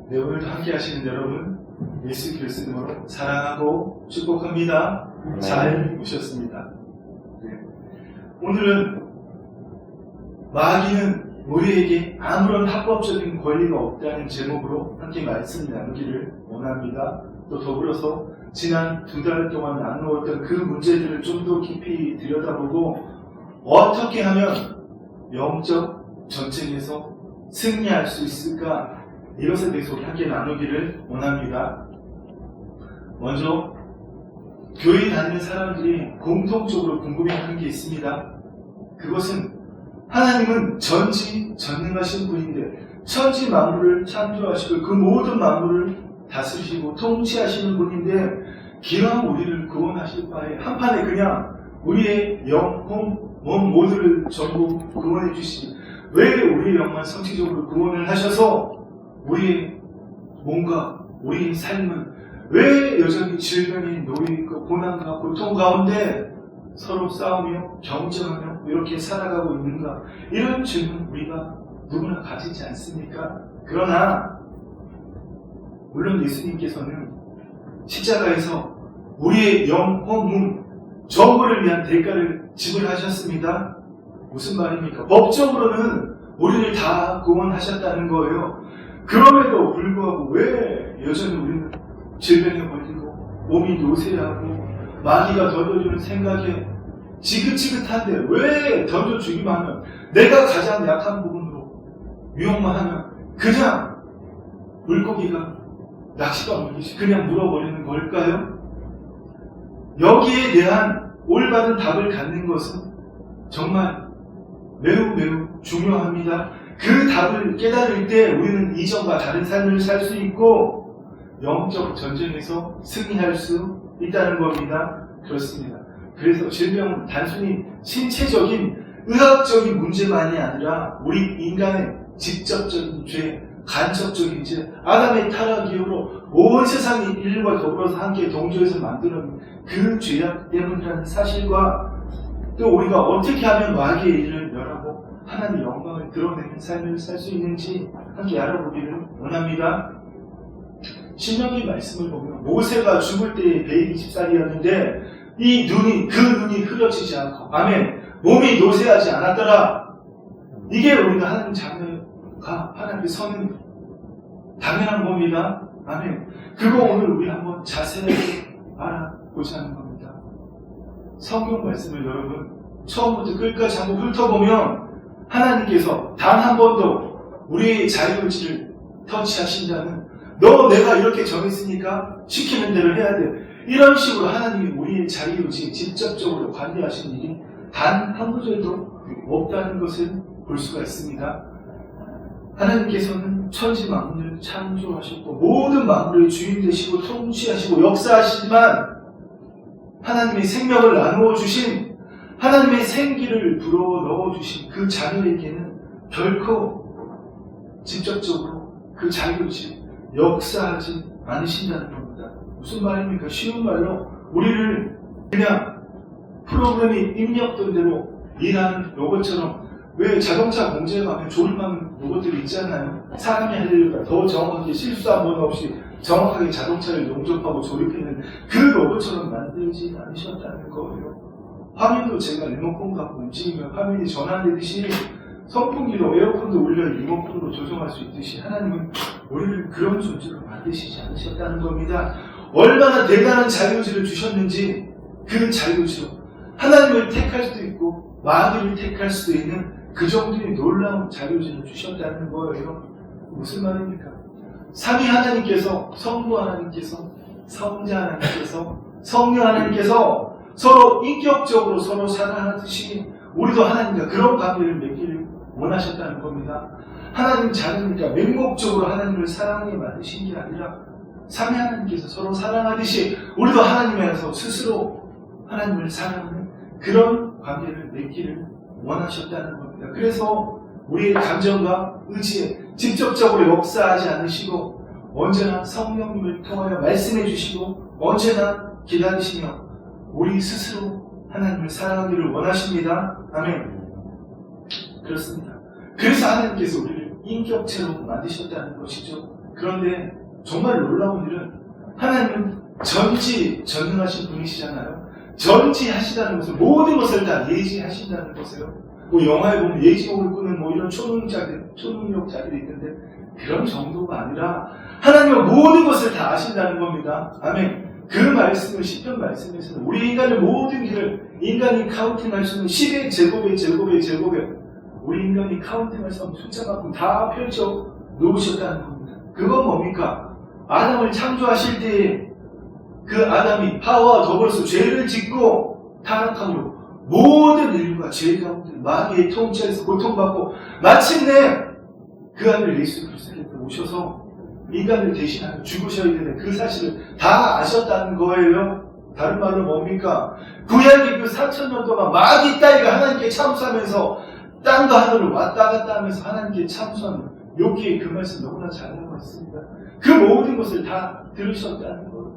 네, 오늘도 함께 하시는 여러분, 예수 그리스도 이름으로 사랑하고 축복합니다. 잘 오셨습니다. 네. 오늘은 마귀는 우리에게 아무런 합법적인 권리가 없다는 제목으로 함께 말씀 나누기를 원합니다. 또 더불어서 지난 2달 동안 나누었던 그 문제들을 좀 더 깊이 들여다보고 어떻게 하면 영적 전쟁에서 승리할 수 있을까, 이것에 대해서 함께 나누기를 원합니다. 먼저 교회 다니는 사람들이 공통적으로 궁금해하는 게 있습니다. 그것은 하나님은 전지전능하신 분인데 천지 만물을 창조하시고 그 모든 만물을 다스리시고 통치하시는 분인데 기왕 우리를 구원하실 바에 한판에 그냥 우리의 영혼, 몸 모두를 전부 구원해 주시니 왜 우리의 영만 성취적으로 구원을 하셔서 우리의 몸과 우리의 삶은 왜 여전히 질병에 놓여있고 고난과 고통 가운데 서로 싸우며 경쟁하며 이렇게 살아가고 있는가? 이런 질문 우리가 누구나 가지지 않습니까? 그러나 물론 예수님께서는 십자가에서 우리의 영혼, 몸 전부를 위한 대가를 지불하셨습니다. 무슨 말입니까? 법적으로는 우리를 다 구원하셨다는 거예요. 그럼에도 불구하고 왜 여전히 우리는 질병에 걸리고 몸이 노쇠하고 마귀가 던져주는 생각에 지긋지긋한데 왜 던져주기만 하면 내가 가장 약한 부분으로 유혹만 하면 그냥 물고기가 낚시가 물듯이 그냥 물어버리는 걸까요? 여기에 대한 올바른 답을 갖는 것은 정말 매우 중요합니다. 그 답을 깨달을 때 우리는 이전과 다른 삶을 살 수 있고 영적 전쟁에서 승리할 수 있다는 겁니다. 그렇습니다. 그래서 질병은 단순히 신체적인 의학적인 문제만이 아니라 우리 인간의 직접적인 죄, 간접적인 죄, 아담의 타락 이후로 온 세상이 인류와 더불어서 함께 동조해서 만드는 그 죄악 때문이라는 사실과 또 우리가 어떻게 하면 마귀의 일을 멸하고 하나님의 영광을 드러내는 삶을 살 수 있는지 함께 알아보기를 원합니다. 신명기 말씀을 보면 모세가 죽을 때에 120살이었는데 그 눈이 흐려지지 않고 아멘 몸이 노쇠하지 않았더라. 이게 우리가 하나님 자녀가 하나님께 서는 당연한 겁니다. 아멘. 그거 오늘 우리 한번 자세히 알아보자 하는 겁니다. 성경 말씀을 여러분 처음부터 끝까지 한번 훑어보면 하나님께서 단 한 번도 우리의 자유의지를 터치하신다는, 내가 이렇게 정했으니까 시키는 대로 해야 돼, 이런 식으로 하나님이 우리의 자유의지에 직접적으로 관여하신 일이 단 한 구절도 없다는 것을 볼 수가 있습니다. 하나님께서는 천지 만물을 창조하셨고 모든 만물의 주인 되시고 통치하시고 역사하시지만 하나님의 생명을 나누어 주신, 하나님의 생기를 불어넣어 주신 그 자녀에게는 결코 직접적으로 그 자유의지 역사하지 않으신다는 겁니다. 무슨 말입니까? 쉬운 말로 우리를 그냥 프로그램이 입력된 대로 일하는 로봇처럼, 왜 자동차 공장에 가면 조립하는 로봇들이 있잖아요. 사람이 할 일보다 더 정확하게 실수 한 번 없이 정확하게 자동차를 용접하고 조립해는 그 로봇처럼 만들지 않으셨다는 거예요. 화면도 제가 리모컨 갖고 움직이면 화면이 전환되듯이 선풍기로 에어컨도 올려 리모컨으로 조정할 수 있듯이 하나님은 우리를 그런 존재로 만드시지 않으셨다는 겁니다. 얼마나 대단한 자유의지를 주셨는지 그 자유의지로 하나님을 택할 수도 있고 마귀를 택할 수도 있는 그 정도의 놀라운 자유의지를 주셨다는 거예요. 무슨 말입니까? 삼위 하나님께서, 성부 하나님께서, 성자 하나님께서, 성령 하나님께서 서로 인격적으로 서로 사랑하듯이 우리도 하나님과 그런 관계를 맺기를 원하셨다는 겁니다. 하나님 자녀니까 맹목적으로 하나님을 사랑하게 만드신 게 아니라 삼위 하나님께서 서로 사랑하듯이 우리도 하나님 안에서 스스로 하나님을 사랑하는 그런 관계를 맺기를 원하셨다는 겁니다. 그래서 우리의 감정과 의지에 직접적으로 역사하지 않으시고 언제나 성령님을 통하여 말씀해 주시고 언제나 기다리시며 우리 스스로 하나님을 사랑하기를 원하십니다. 아멘. 그렇습니다. 그래서 하나님께서 우리를 인격체로 만드셨다는 것이죠. 그런데 정말 놀라운 일은 하나님은 전지전능하신 분이시잖아요. 전지하시다는 것은 모든 것을 다 예지하신다는 것이에요. 뭐 영화에 보면 예지몽을 꾸는 뭐 이런 초능력자들이 있는데 그런 정도가 아니라 하나님은 모든 것을 다 아신다는 겁니다. 아멘. 그 말씀을 시편 말씀에서는 우리 인간의 모든 길을 인간이 카운팅할 수 있는 10의 제곱의 우리 인간이 카운팅할 수 없는 숫자만큼 다 펼쳐 놓으셨다는 겁니다. 그건 뭡니까? 아담을 창조하실 때에 그 아담이 하와와 더불어서 죄를 짓고 타락함으로 모든 인류가 죄 가운데 마귀의 통치에서 고통받고 마침내 그 아들 예수 그리스도께서 오셔서 인간을 대신하여 죽으셔야 되는 그 사실을 다 아셨다는 거예요. 다른 말로 뭡니까? 구약의 그 4,000년 동안 마귀 따위가 하나님께 참수하면서 땅과 하늘을 왔다 갔다 하면서 하나님께 참수하는 욥기의 그 말씀 너무나 잘 나와 있습니다. 그 모든 것을 다 들으셨다는 거예요.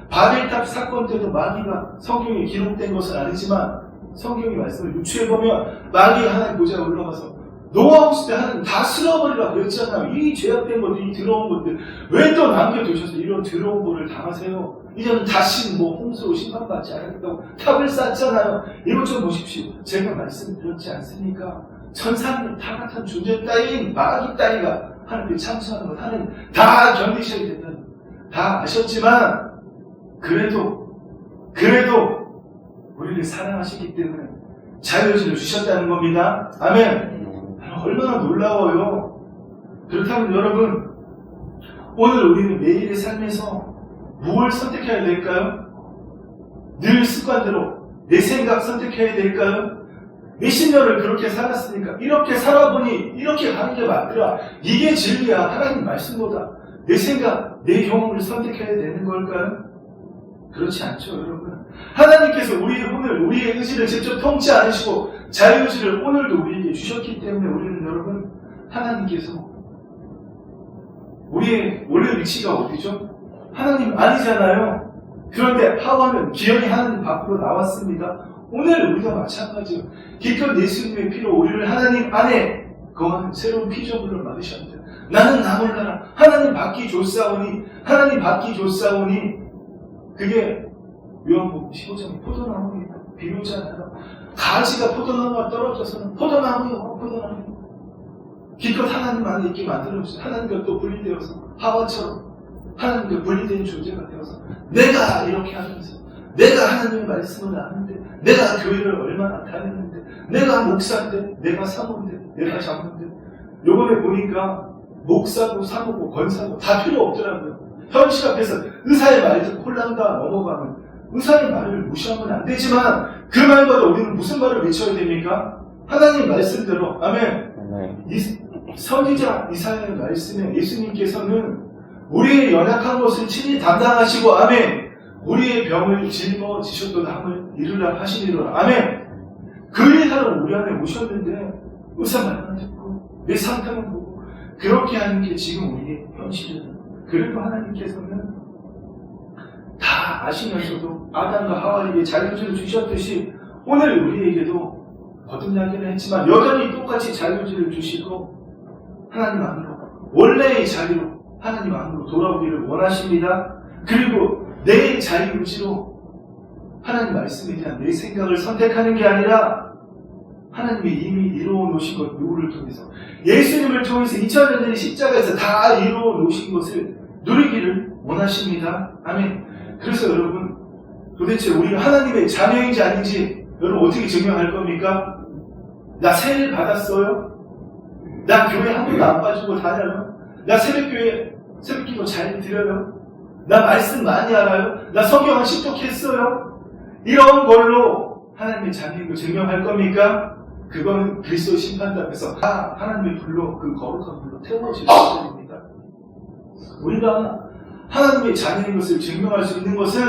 바벨탑 사건 때도 마귀가 성경에 기록된 것은 아니지만 성경의 말씀을 유추해보면 마귀가 하나님 보좌에 올라가서 노아 없을 때 하나님 다 쓸어버리라고 그랬잖아요. 이 죄악된 것들, 이 더러운 것들 왜 또 남겨두셔서 이런 더러운 거를 당하세요? 이제는 다시 홍수로 심판받지 않겠다고 탑을 쌓잖아요. 이것 좀 보십시오. 제가 말씀드렸지 않습니까? 천사님 타락한 존재 따위인 마귀 따위가 하나님께 참수하는 것 하나님 다 견디셔야 된다는 다 아셨지만 그래도 우리를 사랑하시기 때문에 자유의지를 주셨다는 겁니다. 아멘. 얼마나 놀라워요. 그렇다면 여러분 오늘 우리는 매일의 삶에서 무엇을 선택해야 될까요? 늘 습관대로 내 생각 선택해야 될까요? 몇십 년을 그렇게 살았으니까 이렇게 살아보니 이렇게 가는 게 맞더라. 이게 진리야. 하나님 말씀보다 내 생각, 내 경험을 선택해야 되는 걸까요? 그렇지 않죠, 여러분. 하나님께서 우리의 오늘 우리의 의지를 직접 통치 않으시고 자유의지를 오늘도 우리에게 주셨기 때문에 우리는 여러분 하나님께서 우리의 원래 위치가 어디죠? 하나님 아니잖아요. 그런데 하와는 기어이 하나님 밖으로 나왔습니다. 오늘 우리가 마찬가지로 기껏 예수님의 피로 우리를 하나님 안에 거하는 새로운 피조물로 만드셨는데 나는 나 몰라라. 하나님 밖이 줬사오니 그게 요한복음 15장 포도나무의 비유잖아요. 가지가 포도나무가 떨어져서는 포도나무 기껏 하나님 안에 있게 만들어주세요. 하나님과 또 분리되어서 하와처럼 하나님과 분리된 존재가 되어서 내가 이렇게 하면서 내가 하나님의 말씀을 아는데 내가 교회를 얼마나 다녔는데 내가 목사인데 내가 사모인데 내가 장로인데 요번에 보니까 목사고 사모고 권사고 다 필요 없더라고요. 현실 앞에서 의사의 말 듣고 홀랑다 넘어가면 의사의 말을 무시하면 안 되지만 그 말보다 우리는 무슨 말을 외쳐야 됩니까? 하나님 말씀대로. 아멘. 선지자 이사야의 말씀에 예수님께서는 우리의 연약한 것을 친히 담당하시고 아멘. 우리의 병을 짊어지셔도 남을 이루라 하시니로라. 아멘. 그 일하러 우리 안에 오셨는데 의사 말만 듣고 내 상태만 보고 그렇게 하는 게 지금 우리의 현실이에요. 그래도 하나님께서는 다 아시면서도 아담과 하와에게 자유의지를 주셨듯이 오늘 우리에게도 거듭나기는 했지만 여전히 똑같이 자유의지를 주시고 하나님 안으로 원래의 자유로 하나님 안으로 돌아오기를 원하십니다. 그리고 내 자유의지로 하나님 말씀에 대한 내 생각을 선택하는 게 아니라 하나님이 이미 이루어 놓으신 것 누구를 통해서 예수님을 통해서 2000년 전 십자가에서 다 이루어 놓으신 것을 누리기를 원하십니다. 아멘. 그래서 여러분 도대체 우리가 하나님의 자녀인지 아닌지 여러분 어떻게 증명할 겁니까? 나 세례 받았어요? 나 교회 한 번도 안 빠지고 다녀요? 나 새벽기도 잘 드려요? 나 말씀 많이 알아요? 나 성경 한 10독 했어요? 이런 걸로 하나님의 자녀인 걸 증명할 겁니까? 그건 그리스도 심판당에서 다 하나님의 불로 그 거룩한 불로 태워질 것입니다. 우리가 하나님의 자녀인 것을 증명할 수 있는 것은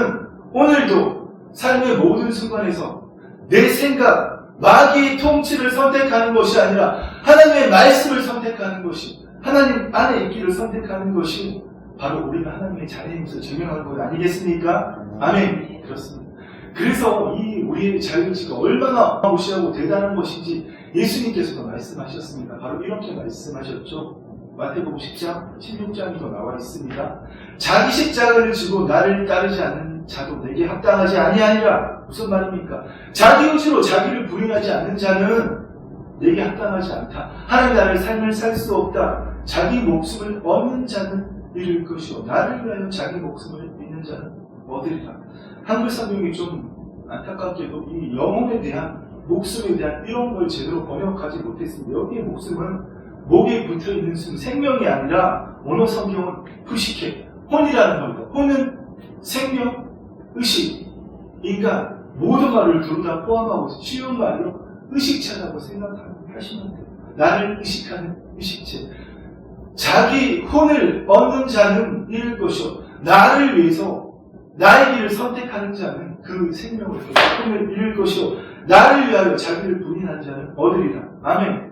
오늘도 삶의 모든 순간에서 내 생각, 마귀의 통치를 선택하는 것이 아니라 하나님의 말씀을 선택하는 것이 하나님 안에 있기를 선택하는 것이 바로 우리가 하나님의 자녀인 것을 증명하는 것 아니겠습니까? 아멘. 그렇습니다. 그래서 이 우리의 자유의지가 얼마나 무시하고 대단한 것인지 예수님께서도 말씀하셨습니다. 바로 이렇게 말씀하셨죠. 마태복음 10장, 16장에도 나와 있습니다. 자기 십자가를 지고 나를 따르지 않는 자도 내게 합당하지 아니하니라. 무슨 말입니까? 자기 의지로 자기를 부인하지 않는 자는 내게 합당하지 않다. 하나님 나라의 삶을 살 수 없다. 자기 목숨을 얻는 자는 잃을 것이요 나를 위하여 자기 목숨을 잃는 자는 얻으리라. 한글 성경이 좀 안타깝게도 이 영혼에 대한, 목숨에 대한 이런 걸 제대로 번역하지 못했습니다. 여기에 목숨은 목에 붙어있는 생명이 아니라 원어 성경은 푸시케, 혼이라는 겁니다. 혼은 생명, 의식, 인간, 모든 말을 둘 다 포함하고 쉬운 말로 의식체라고 생각하시면 돼요. 나를 의식하는 의식체. 자기 혼을 얻는 자는 잃을 것이요 나를 위해서 나의 길을 선택하는 자는 그 생명을, 혼을 잃을 것이요 나를 위하여 자기를 부인한 자는 얻으리라. 아멘.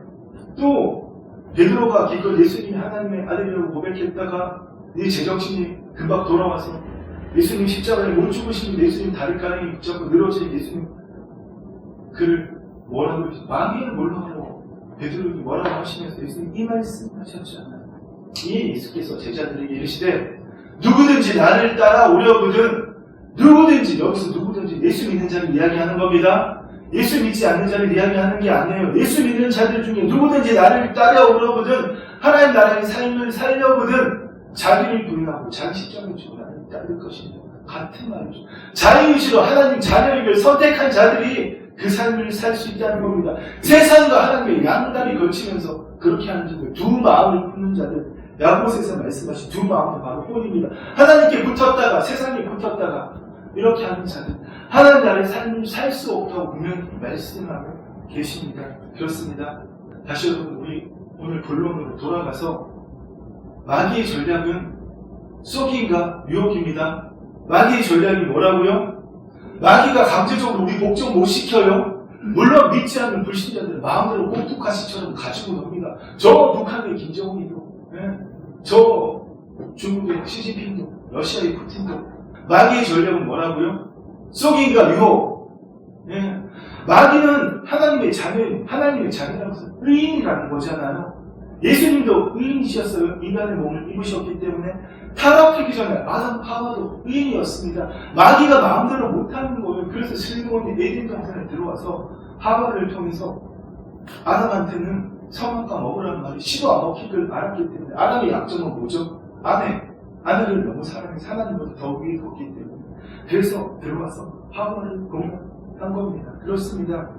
또 베드로가 기껏 예수님이 하나님의 아들이라고 고백했다가 이 제정신이 금방 돌아와서 예수님 십자가에 못 죽으시는 예수님 다리가랑이 붙잡고 늘어진 예수님 그를 뭐라고 그러죠? 마귀는 몰라하고 베드로에게 뭐라고 하시면서 예수님 이 말씀 하셨잖아요. 이에 예수께서 제자들에게 이르시되 누구든지 나를 따라오려거든, 누구든지, 여기서 누구든지 예수 믿는 자를 이야기하는 겁니다. 예수 믿지 않는 자를 이야기하는 게 아니에요. 예수 믿는 자들 중에 누구든지 나를 따라오려거든, 하나님 나라의 삶을 살려거든 자기를 부인하고 자기 십자가를 지고 나를 따를 것입니다. 같은 말이죠. 자유의지로 하나님 자녀에게 선택한 자들이 그 삶을 살 수 있다는 겁니다. 세상과 하나님의 양다리 걸치면서 그렇게 하는 자들, 두 마음을 품는 자들, 야고보서에서 말씀하신 두 마음은 바로 혼입니다. 하나님께 붙었다가 세상에 붙었다가 이렇게 하는 자들, 하나님 나라의 삶을 살 수 없다고 분명히 말씀하고 계십니다. 그렇습니다. 다시 여러분, 우리 오늘 본론으로 돌아가서 마귀의 전략은 속임과 유혹입니다. 마귀의 전략이 뭐라고요? 마귀가 강제적으로 우리 복종 못 시켜요. 물론 믿지 않는 불신자들은 마음대로 꼭두가시처럼 가지고 놉니다. 저 북한의 김정은이도, 저 중국의 시진핑도, 러시아의 푸틴도. 마귀의 전략은 뭐라고요? 속임과 유혹. 마귀는 하나님의 자녀라고 해서 의인이라는 거잖아요. 예수님도 의인이셨어요. 인간의 몸을 입으셨기 때문에. 타락하기 전에 아담 하와도 의인이었습니다. 마귀가 마음대로 못하는 거예요. 그래서 슬기로운 에덴 동산에 들어와서 하와를 통해서 아담한테는 선악과 먹으라는 말이 시도 안 먹히길 알았기 때문에. 아담의 약점은 뭐죠? 아내를 너무 사랑해서 하나님보다 더 위에 뒀기 때문에. 그래서 들어와서 하와를 공격한 겁니다. 그렇습니다.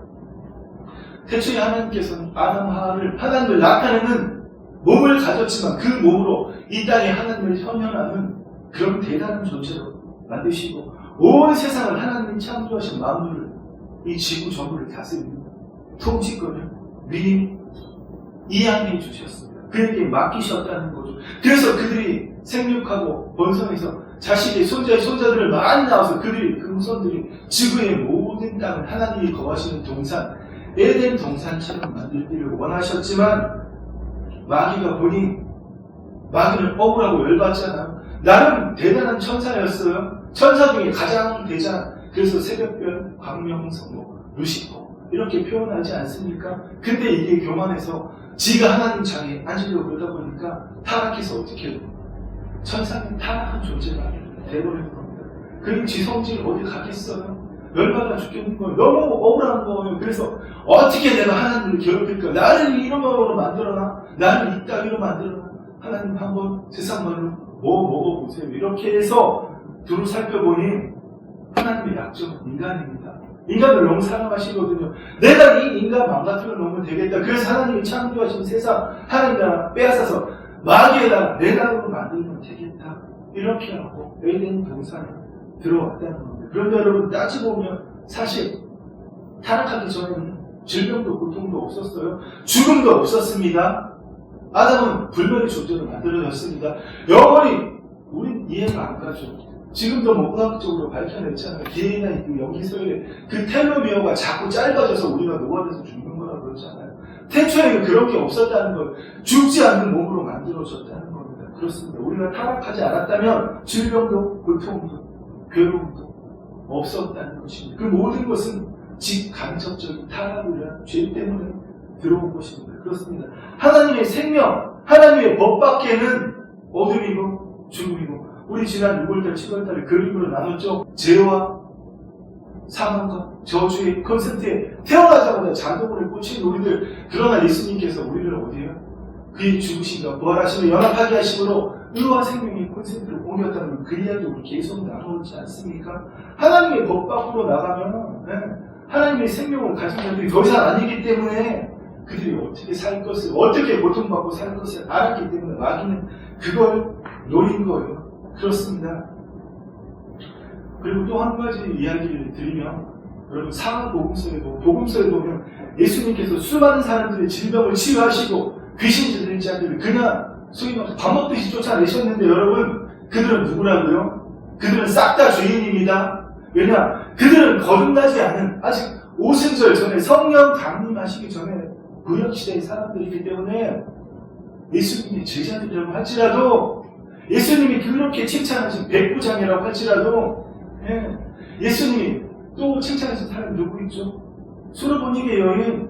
태초에 하나님께서는 아담 하와를 하나님을 나타내는 몸을 가졌지만 그 몸으로 이 땅에 하나님을 현현하는 그런 대단한 존재로 만드시고 온 세상을 하나님이 창조하신 만물을, 이 지구 전부를 다스리는 통치권을 미리 이양해 주셨습니다. 그에게 맡기셨다는 거죠. 그래서 그들이 생육하고 번성해서 자식의 손자들을 많이 낳아서 그들이, 그 후손들이 지구의 모든 땅을 하나님이 거하시는 동산, 에덴 동산처럼 만들기를 원하셨지만 마귀가 보니 마귀는 억울하고 열받잖아요. 나는 대단한 천사였어요. 천사 중에 가장 대장. 그래서 새벽별, 광명성모, 루시퍼 이렇게 표현하지 않습니까? 근데 이게 교만해서 지가 하나님 자리에 앉으려고 그러다 보니까 타락해서 어떻게 해요? 천사는 타락한 존재가 되어버리는 겁니다. 그럼 지성질 어디 가겠어요? 열받아 죽겠는 거예요. 너무 억울한 거예요. 그래서 어떻게 내가 하나님을 괴롭힐까? 나를 이런 거로 만들어놔? 나를 이 따위로 만들어놔? 하나님 한번 세상 말로 뭐 먹어보세요. 이렇게 해서 두루 살펴보니 하나님의 약점은 인간입니다. 인간을 너무 사랑하시거든요. 내가 이 인간 망가뜨려 놓으면 되겠다. 그래서 하나님이 창조하신 세상, 하나님 나라 빼앗아서 마귀의 나라, 내 나라로 만들면 되겠다. 이렇게 하고 에덴 동산에 들어왔다는 겁니다. 그런데 여러분 따지고 보면 사실 타락하기 전에는 질병도 고통도 없었어요. 죽음도 없었습니다. 아담은 불멸의 존재로 만들어졌습니다. 영원히 우린 이해가 안 가죠. 지금도 뭐 의학적으로 밝혀냈잖아요. DNA 그 염기서열의 그 텔로미어가 자꾸 짧아져서 우리가 노화돼서 죽는 거라고 그러잖아요. 태초에는 그런 게 없었다는 걸, 죽지 않는 몸으로 만들어졌다는 겁니다. 그렇습니다. 우리가 타락하지 않았다면 질병도 고통도 괴로움도 없었다는 것입니다. 그 모든 것은 직간접적인 타락을 위한 죄 때문에 들어온 것입니다. 그렇습니다. 하나님의 생명, 하나님의 법 밖에는 어둠이고 죽음이고, 우리 지난 6월달, 7월달에 그림으로 나눴죠. 죄와 사망과 저주의 콘센트에 태어나자마자 장동건에 꽂힌 우리들. 그러나 예수님께서 우리를 어디에요? 그의 죽으심과 부활하심을 연합하게 하심으로 의와 생명의 콘센트를 옮겼다는 그 이야기 우리 계속 나누지 않습니까? 하나님의 법 밖으로 나가면 하나님의 생명을 가진 자들이 더 이상 아니기 때문에 그들이 어떻게 살 것을, 어떻게 고통받고 살 것을 알았기 때문에 마귀는 그걸 노린 거예요. 그렇습니다. 그리고 또 한 가지 이야기를 드리면, 여러분 사복음서에 보면 예수님께서 수많은 사람들의 질병을 치유하시고 귀신 들린 자들을 그냥 소위 말해서 밥 먹듯이 쫓아내셨는데, 여러분 그들은 누구라고요? 그들은 싹 다 죄인입니다. 왜냐? 그들은 거듭나지 않은, 아직 오순절 전에 성령 강림하시기 전에 구약시대의 사람들이기 때문에 예수님이 제자들이라고 할지라도, 예수님이 그렇게 칭찬하신 백부장이라고 할지라도, 예수님이 또 칭찬하신 사람이 누구 있죠? 수르보니게 여인,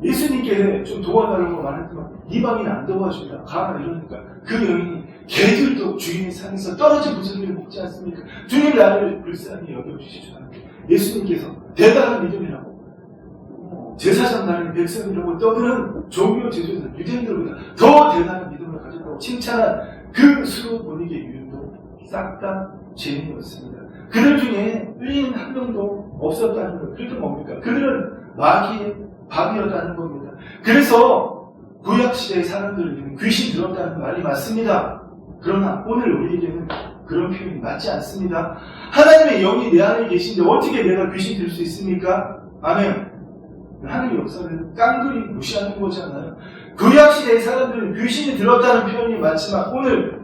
예수님께 좀 도와달라고 말했지만 이방인 안 도와준다, 가라 이러니까 그 여인이 개들도 주인의 상에서 떨어진 부스러기를 먹지 않습니까? 주님 나를 불쌍히 여겨주시죠. 예수님께서 대단한 믿음이라고, 제사장 나라의 백성이라고 떠드는 종교 제조자 유대인들보다 더 대단한 믿음을 가졌다고 칭찬한 그 수르보니게 유인도 싹 다 죄인이었습니다. 그들 중에 의인 한 명도 없었다는 것. 그게 뭡니까? 그들은 마귀의 밥이었다는 겁니다. 그래서 구약시대의 사람들에게는 귀신 들었다는 말이 맞습니다. 그러나 오늘 우리에게는 그런 표현이 맞지 않습니다. 하나님의 영이 내 안에 계신데 어떻게 내가 귀신 들 수 있습니까? 아멘. 하나님의 역사를 깡그리 무시하는 거잖아요. 구약시대의 사람들은 귀신이 들었다는 표현이 맞지만 오늘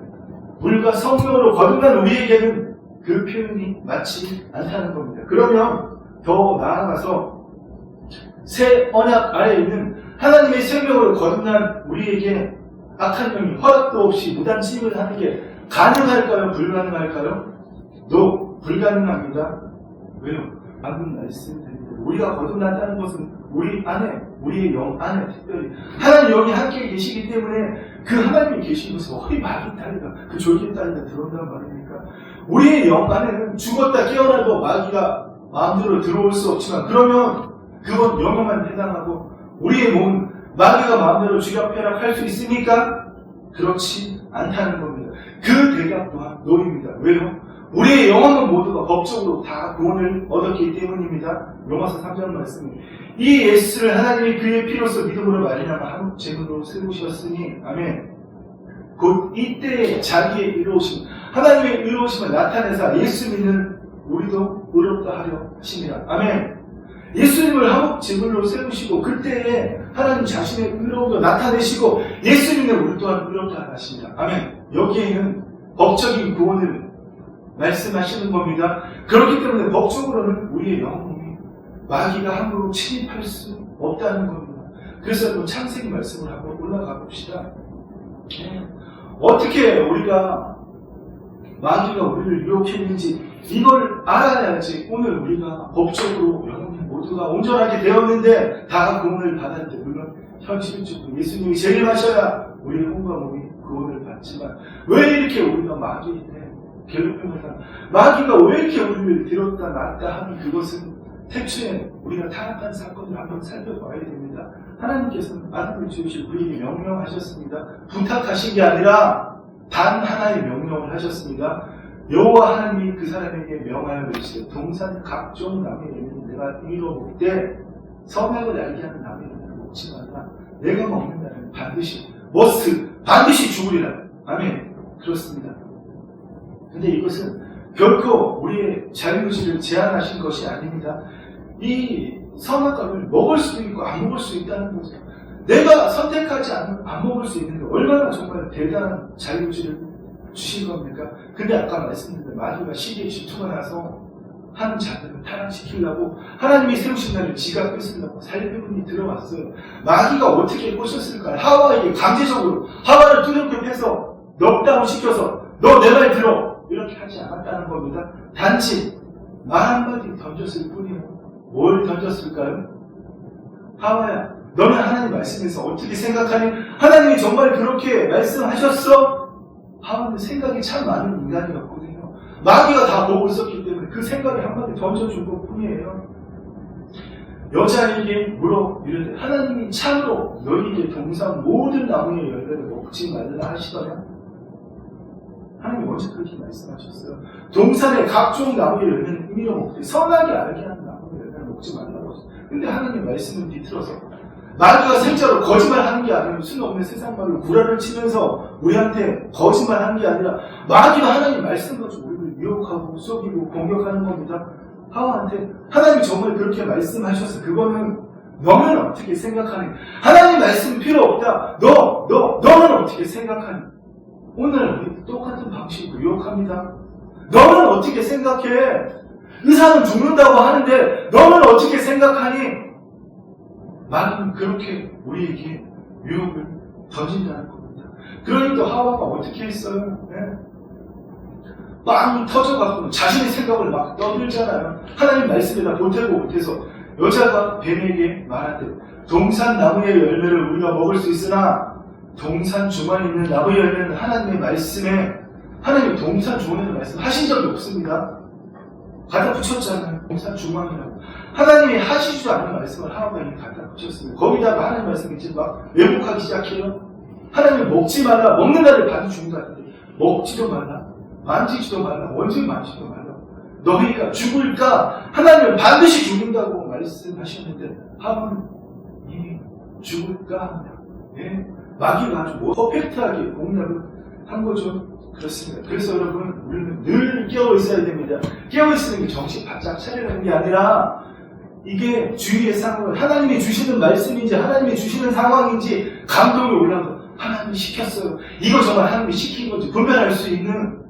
물과 성령으로 거듭난 우리에게는 그 표현이 맞지 않다는 겁니다. 그러면 더 나아가서 새 언약 아래에 있는 하나님의 생명으로 거듭난 우리에게 악한 영이 허락도 없이 무단 침입을 하는 게 가능할까요? 불가능할까요? 불가능합니다. 왜요? 방금 말씀드린 대로 우리가 거듭났다는 것은 우리 안에, 우리의 영 안에 특별히 하나님 영이 함께 계시기 때문에 그 하나님이 계신 것은 어디 마귀 딸이다, 그 졸개 딸이다 들어온단 말입니까? 우리의 영 안에는 죽었다 깨어나도 마귀가 마음대로 들어올 수 없지만, 그러면 그건 영에만 해당하고 우리의 몸은 마귀가 마음대로 쥐락펴락할 수 있습니까? 그렇지 않다는 겁니다. 그 대답 또한 노입니다. 왜요? 우리의 영혼은 모두가 법적으로 다 구원을 얻었기 때문입니다. 로마서 3장 말씀, 이 예수를 하나님이 그의 피로써 믿음으로 말미암아 한국 제물로 세우셨으니, 아멘. 곧 이때에 자기의 의로우심, 하나님의 의로우심을 나타내사 예수 믿는 우리도 의롭다 하려 하십니다. 아멘. 예수님을 한국 제물로 세우시고 그때에 하나님 자신의 의로움도 나타내시고 예수 믿는 우리 또한 의롭다 하십니다. 아멘. 여기에는 법적인 구원을 말씀하시는 겁니다. 그렇기 때문에 법적으로는 우리의 영혼이 마귀가 함부로 침입할 수 없다는 겁니다. 그래서 또 창세기 말씀을 한번 올라가 봅시다. 어떻게 우리가 마귀가 우리를 유혹했는지 이걸 알아야지 오늘 우리가 법적으로 영혼이 모두가 온전하게 되었는데 다 구원을 받았는데, 물론 현실적으로 예수님이 재림하셔야 우리의 혼과 몸이 구원을 받지만 왜 이렇게 우리가 마귀한테 괴롭힘을 하나, 마귀가 왜 이렇게 우리를 들었다 놨다 하는 그것은 태초에 우리가 타락한 사건을 한번 살펴봐야 됩니다. 하나님께서는 아들을 주시고 우리에게 명령하셨습니다. 부탁하신 게 아니라 단 하나의 명령을 하셨습니다. 여호와 하나님이 그 사람에게 명하여 이르시되 동산 각종 나무의 열매는 내가 이루어 먹되 선악을 알게 하는 나무의 열매는 먹지 말라. 내가 먹는 날은 반드시 죽으리라. 아멘. 그렇습니다. 근데 이것은 결코 우리의 자유의지를 제한하신 것이 아닙니다. 이 선악과를 먹을 수도 있고 안 먹을 수 있다는 거죠. 내가 선택하지 않으면 안 먹을 수 있는데 얼마나 정말 대단한 자유의지를 주신 겁니까? 근데 아까 말씀드린 마귀가 시기에 질투가 나서 한 자들을 타락시키려고 하나님이 세우신 날을 지가 뺏으려고 살펴분이 들어왔어요. 마귀가 어떻게 꼬셨을까요? 하와에게 강제적으로 하와를 뚜렷게 해서 넉다운 시켜서 너 내 말 들어 이렇게 하지 않았다는 겁니다. 단지 말 한마디 던졌을 뿐이에요. 뭘 던졌을까요? 하와야, 너는 하나님 말씀에서 어떻게 생각하니? 하나님이 정말 그렇게 말씀하셨어? 하나님 생각이 참 많은 인간이었거든요. 마귀가 다 보고 있었기 때문에 그 생각이 한마디 던져준 것 뿐이에요. 여자에게 물어 이르되 하나님이 참으로 너희에게 동산 모든 나무의 열매를 먹지 말라 하시더냐? 하나님이 언제 그렇게 말씀하셨어요? 동산의 각종 나무의 열매는 의미로 먹되 선하게 알게 하는 나무의 열매를 먹지 말라고 하셨어요. 근데 하나님 말씀을 뒤틀어서 마귀가 생자로 거짓말하는 게 아니라 순 없는 세상 말로 구라를 치면서 우리한테 거짓말하는 게 아니라 마귀가 하나님 말씀 가지고 우리를 미혹하고 속이고 공격하는 겁니다. 하와한테 하나님이 정말 그렇게 말씀하셔서 그거는 너는 어떻게 생각하니? 하나님 말씀 필요 없다. 너는 어떻게 생각하니? 오늘 우리 똑같은 방식으로 유혹합니다. 너는 어떻게 생각해? 의사는 죽는다고 하는데 너는 어떻게 생각하니? 마귀는 그렇게 우리에게 유혹을 던진다는 겁니다. 그러니까 하와가 어떻게 했어요? 마음이 터져갖고 자신의 생각을 막 떠들잖아요. 하나님 말씀에다 보태고 못해서 여자가 뱀에게 말하되 동산 나무의 열매를 우리가 먹을 수 있으나 동산 중앙에 있는 나무의 열매는 하나님의 말씀에 하나님이 동산 중앙에 말씀하신 적이 없습니다. 갖다 붙였잖아요. 동산 중앙이라고. 하나님이 하시지도 않는 말씀을 하와가 이렇게 갖다 붙였습니다. 거기다가 하나님 말씀이 이제 막 왜곡하기 시작해요. 하나님 먹지 말라. 먹는 날에 반이 죽는다는데 먹지도 말라. 만지지도 말라. 원수를 만지지도 말라. 너희가 죽을까? 하나님은 반드시 죽는다고 말씀하셨는데 하와는 이미 죽을까? 예? 마귀가 아주 퍼펙트하게 공략을 한 거죠. 그렇습니다. 그래서 여러분 우리는 늘 깨어 있어야 됩니다. 깨어 있으는 게 정신 바짝 차리는 게 아니라 이게 주위의 상황을 하나님이 주시는 말씀인지 하나님이 주시는 상황인지 감동이 올라서 하나님이 시켰어요. 이거 정말 하나님이 시킨 건지 분별할 수 있는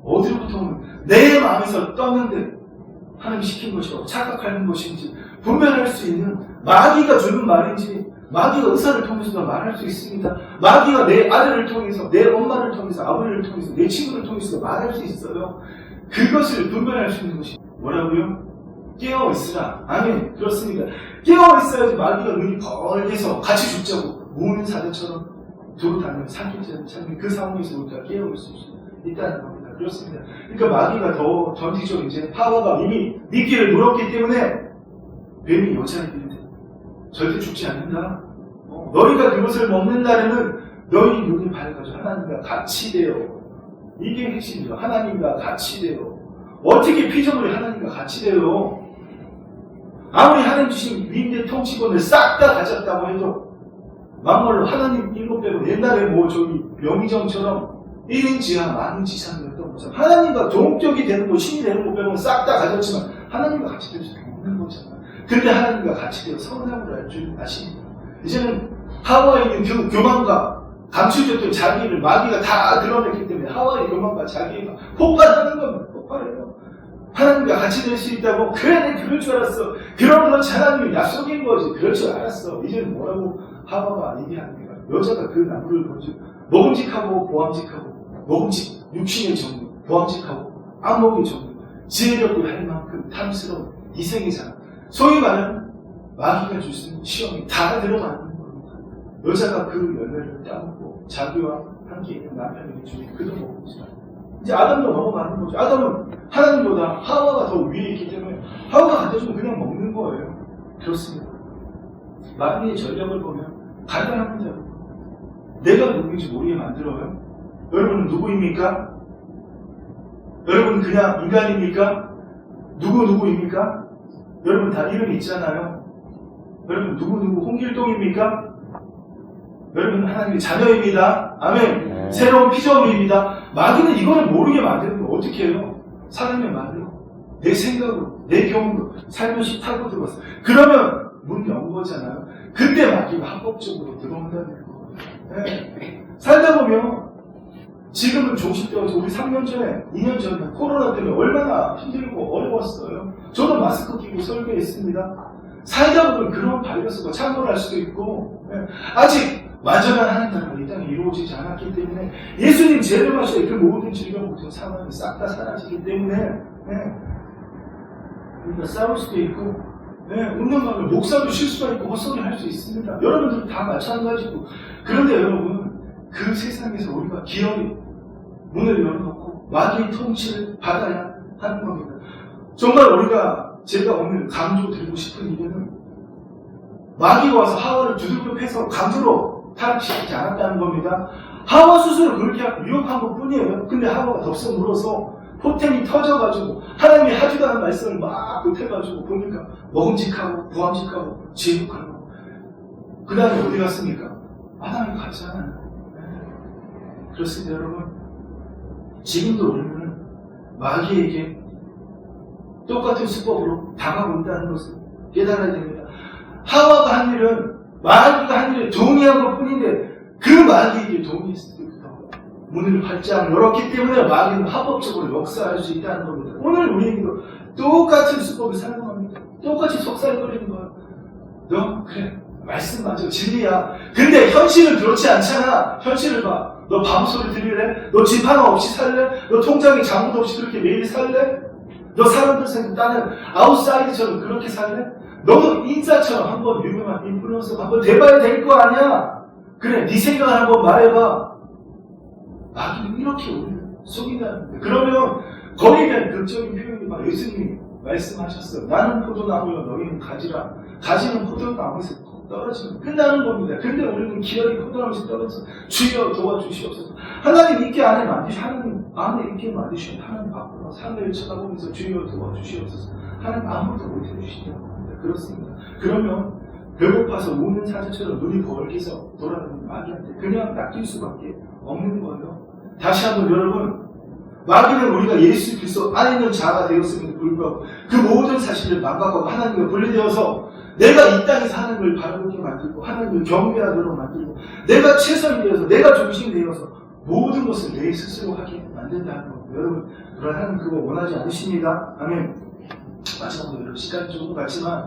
어디로부터 오는 내 마음에서 떴는데 하나님이 시킨 것이라고 착각하는 것인지 분별할 수 있는 마귀가 주는 말인지 마귀가 의사를 통해서도 말할 수 있습니다. 마귀가 내 아들을 통해서 내 엄마를 통해서 아버지를 통해서 내 친구를 통해서도 말할 수 있어요. 그것을 분별할 수 있는 것이 뭐라고요? 깨어 있으라. 아멘. 그렇습니다. 깨어 있어야지 마귀가 눈이 벌게서 같이 죽자고 무는 사자처럼 두고 다니는 사기자는 그 상황에서 우리가 깨어 있을 수 있다는 겁니다. 그렇습니다. 그러니까 마귀가 더 전지적으로 이제 하와가 이미 미끼를 물었기 때문에 뱀이 여자에게 절대 죽지 않는다. 너희가 그것을 먹는 날에는 너희 눈이 밝아져 하나님과 같이 되어. 이게 핵심이죠. 하나님과 같이 되어. 어떻게 피조물이 하나님과 같이 되어? 아무리 하나님 주신 위인대 통치권을 싹 다 가졌다고 해도 막말로 하나님 7배로 옛날에 뭐 저기 명의정처럼 1인 지하 만인 지상이었던 것처럼 하나님과 동격이 되는 거 신이 되는 거 빼고는 싹 다 가졌지만 하나님과 같이 될 수 없는 거잖아요. 근데 하나님과 같이 되어 선함을 알 줄 아십니다. 이제는 하와에 있는 교만과 감추졌던 자기를 마귀가 다 드러냈기 때문에 하와의 교만과 자기가 폭발하는 겁니다. 폭발해요. 하나님과 같이 될 수 있다고? 그래, 내가 그럴 줄 알았어. 그런 건 하나님이 약속인 거지. 그럴 줄 알았어. 이제는 뭐라고 하와가 얘기합니까? 여자가 그 나무를 던지고 먹음직하고 보암직하고 육신의 정리, 보암직하고 안목의 정리, 지혜력을 할 만큼 탐스러운 이생이잖아. 소위 말하는 마귀가 줄 수 있는 시험이 다 들어가는 겁니다. 여자가 그 열매를 따먹고 자기와 함께 있는 남편에게 주니 그도 먹고 있어요. 이제 아담도 넘어가는 거죠. 아담은 하나님보다 하와가 더 위에 있기 때문에 하와가 갖다 주면 그냥 먹는 거예요. 그렇습니다. 마귀의 전략을 보면 간단합니다. 내가 누구인지 모르게 만들어요. 여러분은 누구입니까? 여러분 그냥 인간입니까? 누구입니까? 여러분 다 이름이 있잖아요. 여러분 누구 홍길동입니까? 여러분 하나님의 자녀입니다. 아멘. 새로운 피조물입니다. 마귀는 이거를 모르게 만드는 거 어떻게 해요? 사람의 말로, 내 생각으로, 내 경험으로 살며시 타고 들어왔어. 그러면 문 연 거잖아요. 그때 마귀가 합법적으로 들어온다는 거예요. 네. 살다 보면 지금은 종식되어서 우리 3년 전에, 2년 전에 코로나 때문에 얼마나 힘들고 어려웠어요. 저도 마스크 끼고 설교했습니다. 살다 보면 그런 바이러스가 창궐할 수도 있고, 아직 완전한 하나님 나라가 이 땅에 이루어지지 않았기 때문에 예수님 재림하실 때 그 모든 질병 같은 상황이 싹 다 사라지기 때문에 그러니까 싸울 수도 있고 웃는 마음에 목사도 실수가 있고 헛소리 할 수 있습니다. 여러분들 다 마찬가지고. 그런데 여러분, 그 세상에서 우리가 기어이 문을 열어놓고 마귀의 통치를 받아야 하는 겁니다. 정말 제가 오늘 강조드리고 싶은 이유는 마귀가 와서 하와를 두들겨 패서 강제로 타락시키지 않았다는 겁니다. 하와 스스로 그렇게 위협한 것 뿐이에요. 근데 하와가 덥석 물어서 포텐이 터져가지고 하나님이 하지도 않은 말씀을 막 보태가지고 보니까 먹음직하고 부함직하고 지혜롭고 그 다음에 어디 갔습니까? 아담이 갔잖아요. 그렇습니다. 여러분, 지금도 우리는 마귀에게 똑같은 수법으로 당하고 있다는 것을 깨달아야 됩니다. 하와가 한 일은 마귀가 한 일에 동의한 것 뿐인데 그 마귀에게 동의했을 때부터 문을 활짝 열었기 때문에 마귀는 합법적으로 역사할 수 있다는 겁니다. 오늘 우리에게도 똑같은 수법을 사용합니다. 똑같이 속살거리는 거야. 너 그래 말씀 맞아 진리야. 근데 현실은 그렇지 않잖아. 현실을 봐. 너 밤소리 들을래? 너 집 하나 없이 살래? 너 통장에 장부도 없이 그렇게 매일 살래? 너 사람들 생각 나는 아웃사이드처럼 그렇게 살래? 너도 인싸처럼 한번 유명한 인플루언서가 한번 돼봐야 될 거 아니야? 그래, 네 생각을 한번 말해봐. 마귀는 이렇게 우리를 속인다는 거야. 그러면 거기에 대한 극적인 표현이 막 예수님이 말씀하셨어요. 나는 포도나무요 너희는 가지라. 가지는 포도나무에서 떨어지면 끝나는 겁니다. 근데 우리는 기어이 포도나무에서 떨어져서 주여 도와주시옵소서. 하나님 있게 안에 만드시오. 하나님 안에 있게 만드시오. 하나님 밖으로 하늘을 쳐다보면서 주여 도와주시옵소서. 하나님 아무것도 못 해주시냐고 합니다. 그렇습니다. 그러면 배고파서 우는 사자처럼 눈이 벌게서 돌아다니는 마귀한테 그냥 낚일 수밖에 없는 거예요. 다시 한번 여러분, 마귀는 우리가 예수 그리스도 안에 있는 자가 되었음에도 불구하고 그 모든 사실을 망각하고 하나님과 분리되어서 내가 이 땅에서 하나님을 바라보게 만들고 하나님을 경배하도록 만들고 내가 최선이 되어서 내가 중심이 되어서 모든 것을 내 스스로 하게 만든다는 겁니다. 여러분, 그런 하나님 그거 원하지 않으십니다. 아멘. 마지막으로 여러분 시간이 조금 갔지만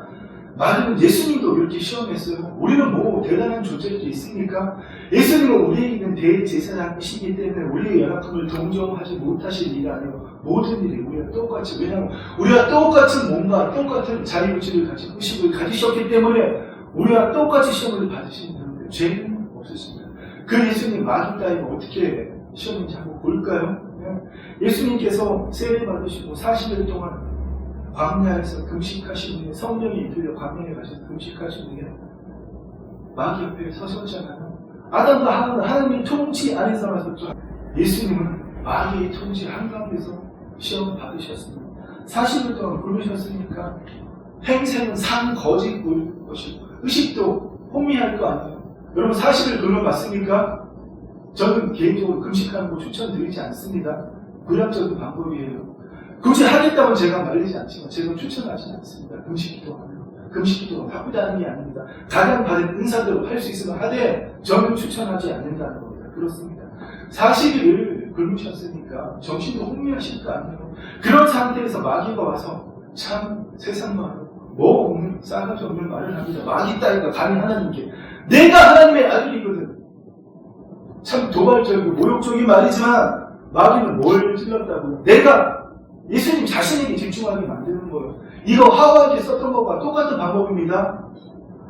마귀는 예수님도 이렇게 시험했어요. 우리는 뭐 대단한 존재들이 있습니까? 예수님은 우리에게는 대제사장이시기 때문에 우리의 연약함을 동정하지 못하실 일이 아니에요. 모든 일이 우리가 똑같이, 왜냐하면 우리가 똑같은 몸과 똑같은 자유의지를 가지고 의식을 가지셨기 때문에 우리가 똑같이 시험을 받으시는데 죄는 없으십니다. 그 예수님 마귀 따위가 어떻게 시험인지 한번 볼까요? 예수님께서 세례 받으시고 40일 동안 광야에서 금식하신 분이 성령이 이끌려 광야에 가셔서 금식하신 분이 마귀 옆에 서셨잖아요. 아담과 하와는 하나님의 통치 안에서 나섰죠. 예수님은 마귀의 통치 한가운데서 시험을 받으셨습니다. 40일 동안 굶으셨으니까 행세는 산 거짓 울 것이고 의식도 혼미할 거 아니에요. 여러분 40일 굶어봤습니까? 저는 개인적으로 금식하는 거 추천드리지 않습니다. 구약적인 방법이에요. 굳이 하겠다면 제가 말리지 않지만 제가 추천하지 않습니다. 금식기도하면. 금식기도가 바쁘다는 게 아닙니다. 가장 받은 은사대로 할 수 있으면 하되 저는 추천하지 않는다는 겁니다. 그렇습니다. 40일을 굶으셨으니까 정신도 혼미하실 거 아니에요. 그런 상태에서 마귀가 와서 참 세상 말로 뭐 없는 싸가지 없는 말을 합니다. 마귀 따위가 감히 하나님께 내가 하나님의 아들이거든. 참 도발적이고 모욕적인 말이지만 마귀는 뭘 찔렀다고요? 내가 예수님 자신에게 집중하게 만드는 거예요. 이거 하와에게 썼던 것과 똑같은 방법입니다.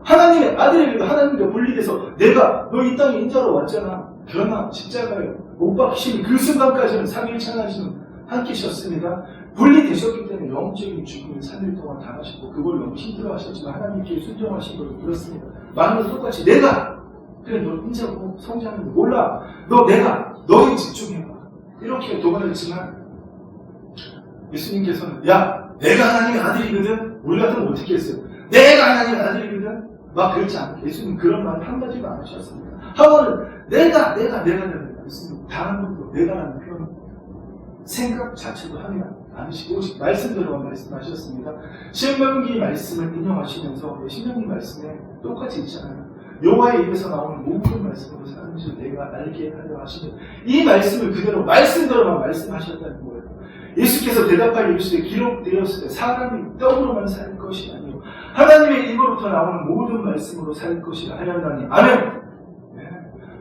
하나님의 아들에게도 하나님과 분리돼서 내가 너 이 땅에 인자로 왔잖아. 그러나 십자가에 못 박히시는 그 순간까지는 3일차 하시는 한 끼셨습니다. 분리되셨기 때문에 영적인 죽음을 3일 동안 당하시고 그걸 너무 힘들어하셨지만 하나님께 순종하신 것을 들었습니다. 마음도 똑같이 내가 그래 너 인자고 성장하는 거 몰라. 너에 집중해봐. 이렇게 도발했지만 예수님께서는 야 내가 하나님의 아들이거든. 우리 같으면 어떻게 했어요? 내가 하나님의 아들이거든. 막 그렇지 않고 예수님 그런 말 한마디도 안 하셨습니다. 하와는 내가 예수님 다른 것도 내가라는 표현 생각 자체도 하지 않으시고 말씀대로만 말씀하셨습니다. 신명기 말씀을 인용하시면서 신명기 말씀에 똑같이 있잖아요. 여호와의 입에서 나오는 모든 말씀으로 사는 줄 내가 알게 하려 하시는 이 말씀을 그대로 말씀대로만 말씀하셨다는 거예요. 예수께서 대답하여 이르시되 기록되었을 때 사람이 떡으로만 살 것이 아니요 하나님의 입으로부터 나오는 모든 말씀으로 살 것이라 하였나니 아멘.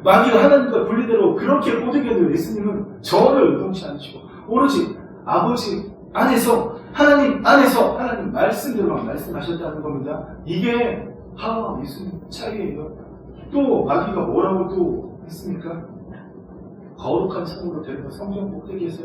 마귀가 하나님과 분리대로 그렇게 꼬드겨도 예수님은 저를 의동치 않으시고 오로지 아버지 하나님 안에서 하나님 말씀대로만 말씀하셨다는 겁니다. 이게 하나와 예수님 차이예요. 또 마귀가 뭐라고 또 했습니까? 거룩한 성으로 데려가 성전 꼭대기에서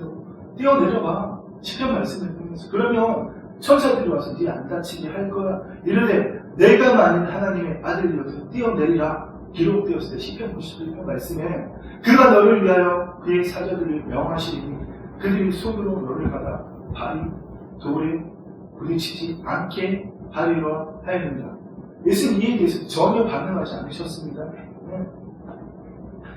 뛰어내려봐. 시편 말씀을 보면서. 그러면 천사들이 와서 네 안 다치게 할 거야. 이르되 내가 만일 하나님의 아들이어서 뛰어내리라. 기록되었을 때 시편 91편 말씀에 그가 너를 위하여 그의 사자들을 명하시리니 그들이 손으로 너를 받아 발이 돌에 부딪히지 않게 하리라 하였느니라. 예수님 이에 대해서 전혀 반응하지 않으셨습니다.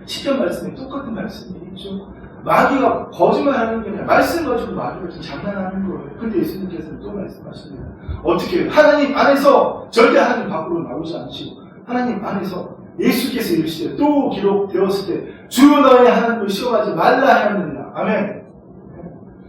시편 말씀에 똑같은 말씀이 있죠. 마귀가 거짓말하는 게 아니라 말씀 가지고 마귀가 좀 장난하는 거예요. 근데 예수님께서는 또 말씀하십니다. 어떻게 하나님 안에서 절대 하나님 밖으로 나오지 않으시고 하나님 안에서 예수께서 이르시되 또 기록되었을 때 주 너의 하나님을 시험하지 말라 하였느니라. 아멘.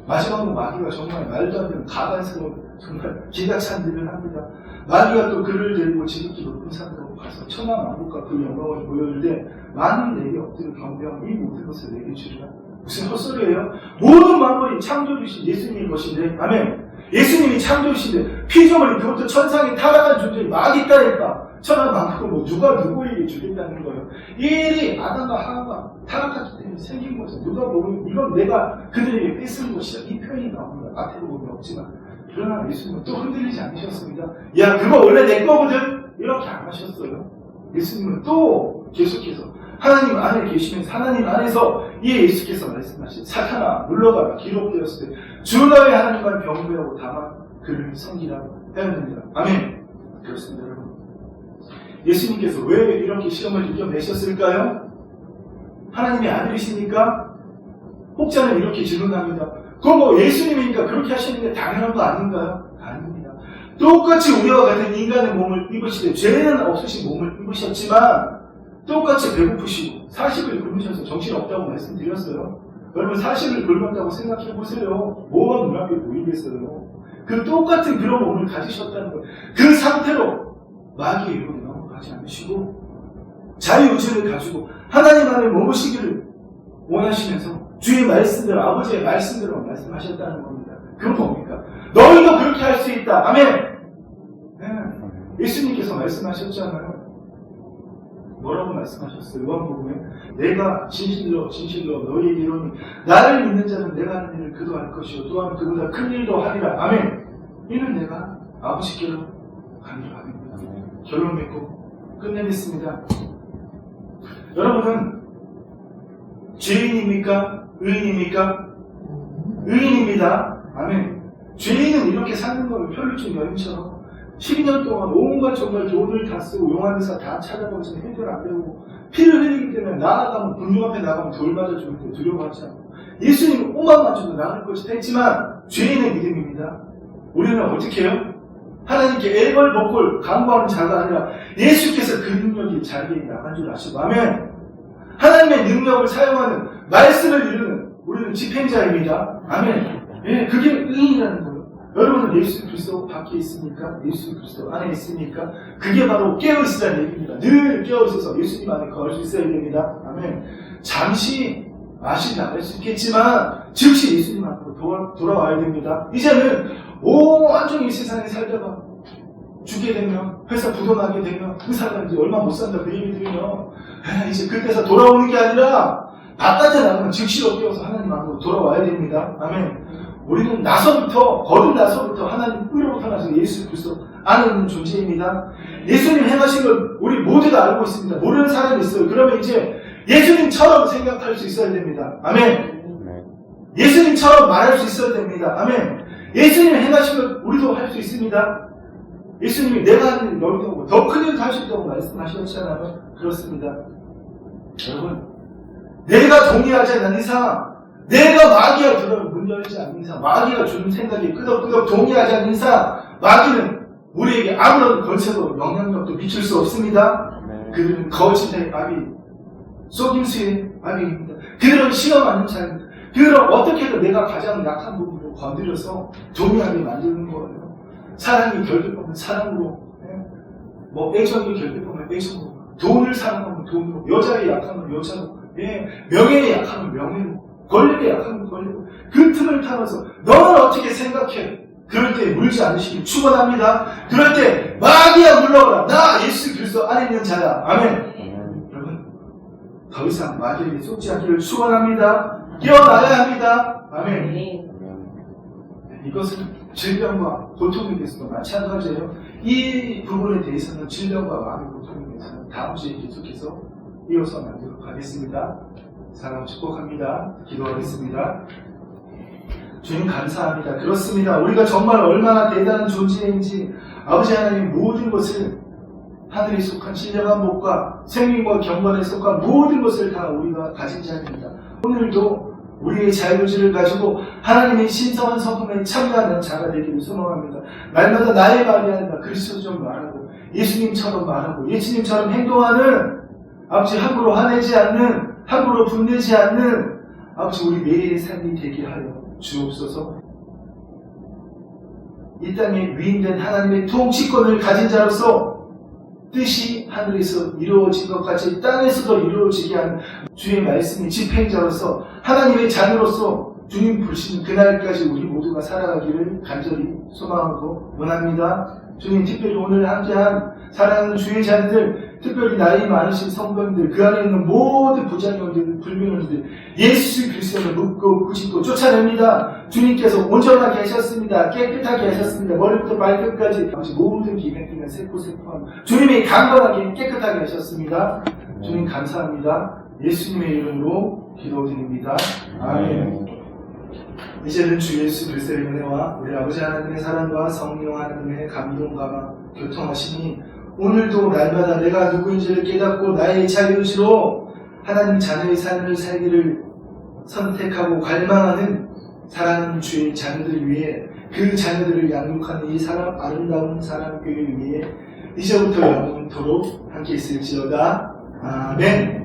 마지막으로 마귀가 정말 말도 안 되는 가관스러운 정말 기가 찬 일을 합니다. 마귀가 또 그를 데리고 지극히 높은 산으로 가서 천하만국과 그 영광을 보여주되 만일 내게 엎드려 경배하면 이 모든 것을 내게 주리라. 무슨 헛소리예요? 모든 만물이 창조주신 예수님인 것인데, 아멘. 예수님이 창조주신데 피조물이 그것도 천상에 타락한 존재인 마귀까지니까 천하만국을 뭐 누가 누구에게 주겠다는 거예요. 이 일이 아담과 하와가 타락하기 때문에 생긴 거죠. 누가 보면 이건 내가 그들에게 뺏은 것이다. 이 표현이 나옵니다. 앞에도 보면 없지만. 그러나 예수님은 또 흔들리지 않으셨습니다. 야, 그거 원래 내 거거든? 이렇게 안 하셨어요. 예수님은 또 계속해서 하나님 안에 계시면서 하나님 안에서 이 예수께서 말씀하신 사탄아 물러가라 기록되었을 때 주 너의 하나님만 경배하고 다만 그를 섬기라 하였느니라. 아멘. 그렇습니다, 여러분. 예수님께서 왜 이렇게 시험을 이겨내셨을까요? 하나님의 아들이시니까? 혹자는 이렇게 질문합니다. 그건 뭐 예수님이니까 그렇게 하시는 게 당연한 거 아닌가요? 아닙니다. 똑같이 우리와 같은 인간의 몸을 입으시되 죄는 없으신 몸을 입으셨지만 똑같이 배고프시고 40일 굶으셔서 정신없다고 말씀드렸어요. 여러분 40일 굶었다고 생각해보세요. 뭐가 눈앞에 보이겠어요? 그 똑같은 그런 몸을 가지셨다는 거예요. 그 상태로 마귀의 유혹에 넘어가지 않으시고 자유의지를 가지고 하나님 안에 머무시기를 원하시면서 주의 말씀대로 아버지의 말씀대로 말씀하셨다는 겁니다. 그건 뭡니까? 너희도 그렇게 할 수 있다. 아멘. 네. 예수님께서 말씀하셨잖아요. 뭐라고 말씀하셨어요? 요한복음에 내가 진실로 너희에게 이르노니 나를 믿는 자는 내가 하는 일을 그도 할 것이요 또한 그보다 큰 일도 하리라. 아멘. 이는 내가 아버지께로 가기로 합니다. 결론 맺고 끝내겠습니다. 여러분은 죄인입니까? 의인입니까? 의인입니다. 아멘. 죄인은 이렇게 사는 거예요. 편류증 여인처럼 12년 동안 온갖 정말 돈을 다 쓰고 용하는 다 찾아보지만 해결 안 되고 피를 흘리기 때문에 나아가면 군중 앞에 나가면 돌 맞아 죽을 때 두려워하지 않고 예수님은 오만 맞춰도 나을 것이 했지만 죄인의 믿음입니다. 우리는 어떻게 해요? 하나님께 애걸복걸 강구하는 자가 아니라 예수께서 그 능력이 자기에게 나간 줄 아시고 아멘. 하나님의 능력을 사용하는 말씀을 이루는 우리는 집행자입니다. 아멘. 예, 그게 의인이라는 거예요. 여러분은 예수 그리스도 밖에 있습니까? 예수 그리스도 안에 있습니까? 그게 바로 깨어있으라는 얘기입니다. 늘 깨어있어서 예수님 안에 거할 수 있어야 됩니다. 아멘. 잠시 맛이 나갈 수 있겠지만 즉시 예수님 앞으로 돌아와야 됩니다. 이제는 온종일 이 세상에 살다가 죽게 되면 회사 부도나게 되면 그 사람이 이제 얼마 못 산다 그 얘기 들으면 이제 그때서 돌아오는 게 아니라 바깥에 나가면 즉시로 깨어서 하나님 앞으로 돌아와야 됩니다. 아멘. 우리는 거듭 나서부터 하나님 뿌리로부터 나서 예수 그리스도 안에 있는 존재입니다. 예수님 행하신 걸 우리 모두가 알고 있습니다. 모르는 사람이 있어요. 그러면 이제 예수님처럼 생각할 수 있어야 됩니다. 아멘. 예수님처럼 말할 수 있어야 됩니다. 아멘. 예수님 행하신 걸 우리도 할 수 있습니다. 예수님이 내가 하는 일 너희도 하고 더 큰 일도 할 수 있다고 말씀하셨잖아요. 그렇습니다. 여러분, 내가 동의하지 않는 이상, 내가 마귀가 들어오면 문 열지 않는 이상, 마귀가 주는 생각에 끄덕끄덕 동의하지 않는 이상, 마귀는 우리에게 아무런 권세도 영향력도 미칠 수 없습니다. 그들은 거짓의 마귀, 속임수의 마귀입니다. 그들은 시험하는 자입니다. 그들은 어떻게든 내가 가장 약한 부분을 건드려서 동의하게 만드는 거예요. 사랑이 결핍하면 사랑으로, 애정이 결핍하면 애정으로, 돈을 사랑하면 돈으로, 여자에 약하면 여자로, 명예에 약하면 명예로, 걸리게 약하면 걸리고 그 틈을 타면서 너는 어떻게 생각해? 그럴 때 물지 않으시길 축원합니다. 그럴 때 마귀야 물러가라. 나 예수 그리스도 안에 있는 자야. 아멘. 여러분 더 이상 마귀에게 쏟지 않기를 축원합니다. 깨어나야 합니다. 아멘. 이것은 질병과 고통에 대해서도 마찬가지예요. 이 부분에 대해서는 질병과 마음의 고통에 대해서는 다음 주에 계속해서 이어서 나누도록 하겠습니다. 사랑 축복합니다. 기도하겠습니다. 주님 감사합니다. 그렇습니다. 우리가 정말 얼마나 대단한 존재인지 아버지 하나님 모든 것을 하늘에 속한 신령한 복과 생명과 경건에 속한 모든 것을 다 우리가 가진 자입니다. 오늘도 우리의 자유의지를 가지고 하나님의 신성한 성품에 참여하는 자가 되기를 소망합니다. 날마다 나의 말이 아니라 그리스도처럼 말하고 예수님처럼 말하고 예수님처럼 행동하는 아버지 함부로 화내지 않는 함부로 분내지 않는 아버지 우리 매일의 삶이 되게 하여 주옵소서. 이 땅에 위임된 하나님의 통치권을 가진 자로서 뜻이 하늘에서 이루어진 것 같이 땅에서도 이루어지게 하는 주의 말씀의 집행자로서 하나님의 자녀로서 주님 부르시는 그날까지 우리 모두가 살아가기를 간절히 소망하고 원합니다. 주님 특별히 오늘 함께한 사랑하는 주의 자녀들, 특별히 나이 많으신 성도님들, 그 안에 있는 모든 부자녀들, 불교녀들 예수 그리스도를 묻고 꾸짖고 쫓아냅니다. 주님께서 온전하게 하셨습니다. 깨끗하게 하셨습니다. 머리부터 발끝까지 모든 기백들과 세포세포함 주님이 강건하게 깨끗하게 하셨습니다. 주님 감사합니다. 예수님의 이름으로 기도드립니다. 아멘. 이제는 주 예수 그리스도의 은혜와 우리 아버지 하나님의 사랑과 성령 하나님의 감동과 교통하심이 오늘도 날마다 내가 누구인지를 깨닫고 나의 자유의지로 하나님 자녀의 삶을 살기를 선택하고 갈망하는 사랑하는 주의 자녀들 위해 그 자녀들을 양육하는 이 사람 아름다운 사랑교회를 위해 이제부터 영원토록 함께 있을지어다. 아멘.